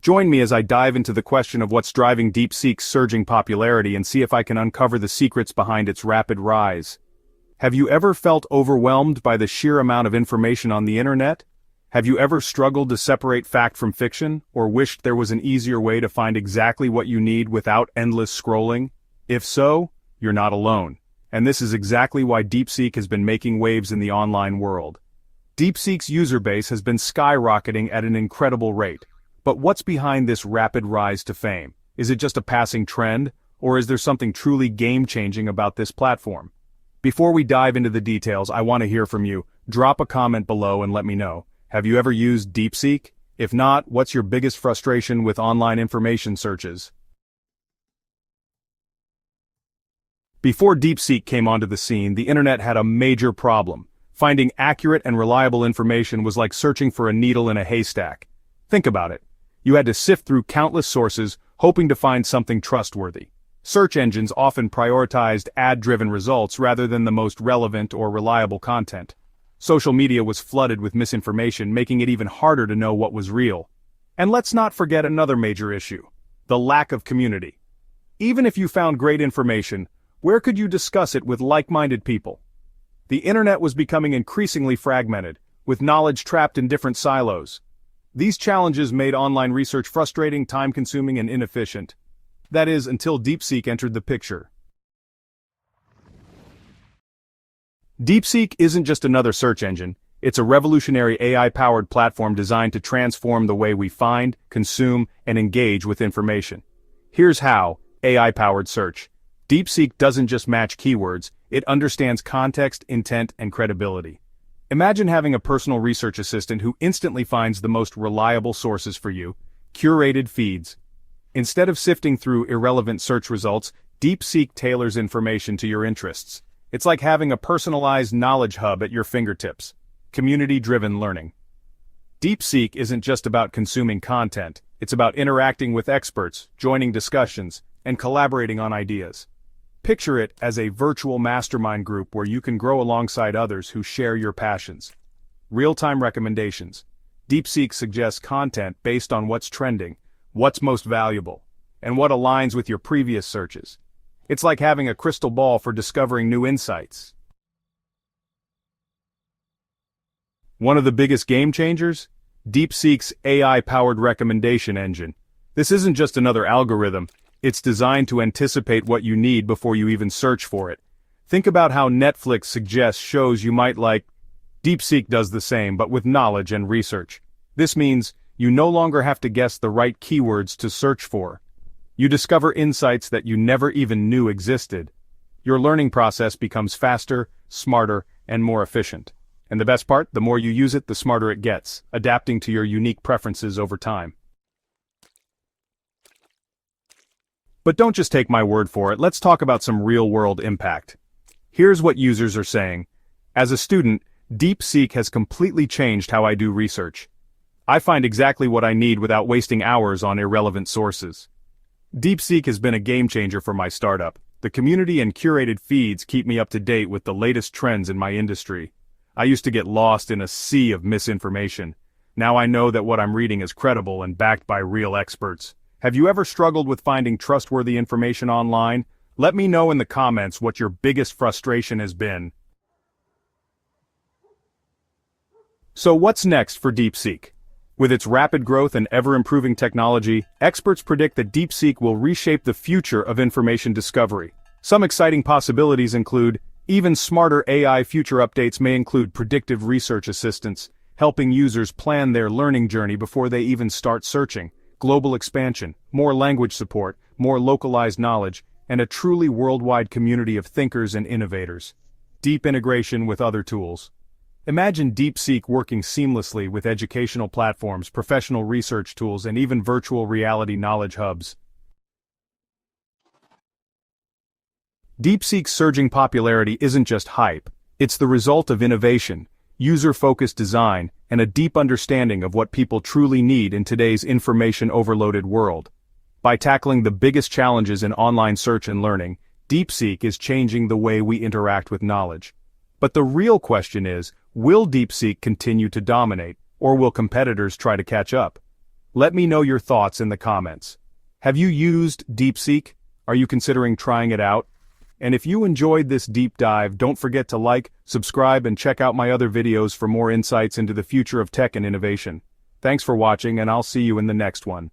Join me as I dive into the question of what's driving DeepSeek's surging popularity and see if I can uncover the secrets behind its rapid rise. Have you ever felt overwhelmed by the sheer amount of information on the internet? Have you ever struggled to separate fact from fiction, or wished there was an easier way to find exactly what you need without endless scrolling? If so, you're not alone. And this is exactly why DeepSeek has been making waves in the online world. DeepSeek's user base has been skyrocketing at an incredible rate. But what's behind this rapid rise to fame? Is it just a passing trend, or is there something truly game-changing about this platform? Before we dive into the details, I want to hear from you. Drop a comment below and let me know. Have you ever used DeepSeek? If not, what's your biggest frustration with online information searches? Before DeepSeek came onto the scene, the internet had a major problem. Finding accurate and reliable information was like searching for a needle in a haystack. Think about it. You had to sift through countless sources, hoping to find something trustworthy. Search engines often prioritized ad-driven results rather than the most relevant or reliable content. Social media was flooded with misinformation, making it even harder to know what was real. And let's not forget another major issue: the lack of community. Even if you found great information, where could you discuss it with like-minded people? The internet was becoming increasingly fragmented, with knowledge trapped in different silos. These challenges made online research frustrating, time-consuming, and inefficient. That is, until DeepSeek entered the picture. DeepSeek isn't just another search engine, it's a revolutionary AI-powered platform designed to transform the way we find, consume, and engage with information. Here's how: AI-powered search. DeepSeek doesn't just match keywords, it understands context, intent, and credibility. Imagine having a personal research assistant who instantly finds the most reliable sources for you, curated feeds. Instead of sifting through irrelevant search results, DeepSeek tailors information to your interests. It's like having a personalized knowledge hub at your fingertips. Community-driven learning. DeepSeek isn't just about consuming content, it's about interacting with experts, joining discussions, and collaborating on ideas. Picture it as a virtual mastermind group where you can grow alongside others who share your passions. Real-time recommendations. DeepSeek suggests content based on what's trending, what's most valuable, and what aligns with your previous searches. It's like having a crystal ball for discovering new insights. One of the biggest game changers? DeepSeek's AI-powered recommendation engine. This isn't just another algorithm. It's designed to anticipate what you need before you even search for it. Think about how Netflix suggests shows you might like. DeepSeek does the same, but with knowledge and research. This means you no longer have to guess the right keywords to search for. You discover insights that you never even knew existed. Your learning process becomes faster, smarter, and more efficient. And the best part, the more you use it, the smarter it gets, adapting to your unique preferences over time. But don't just take my word for it, let's talk about some real-world impact. Here's what users are saying. As a student, DeepSeek has completely changed how I do research. I find exactly what I need without wasting hours on irrelevant sources. DeepSeek has been a game-changer for my startup. The community and curated feeds keep me up to date with the latest trends in my industry. I used to get lost in a sea of misinformation. Now I know that what I'm reading is credible and backed by real experts. Have you ever struggled with finding trustworthy information online? Let me know in the comments what your biggest frustration has been. So what's next for DeepSeek? With its rapid growth and ever-improving technology, experts predict that DeepSeek will reshape the future of information discovery. Some exciting possibilities include even smarter AI. Future updates may include predictive research assistants, helping users plan their learning journey before they even start searching. Global expansion, more language support, more localized knowledge, and a truly worldwide community of thinkers and innovators. Deep integration with other tools. Imagine DeepSeek working seamlessly with educational platforms, professional research tools, and even virtual reality knowledge hubs. DeepSeek's surging popularity isn't just hype, it's the result of innovation, user-focused design, and a deep understanding of what people truly need in today's information-overloaded world. By tackling the biggest challenges in online search and learning, DeepSeek is changing the way we interact with knowledge. But the real question is, will DeepSeek continue to dominate, or will competitors try to catch up? Let me know your thoughts in the comments. Have you used DeepSeek? Are you considering trying it out? And if you enjoyed this deep dive, don't forget to like, subscribe, and check out my other videos for more insights into the future of tech and innovation. Thanks for watching, and I'll see you in the next one.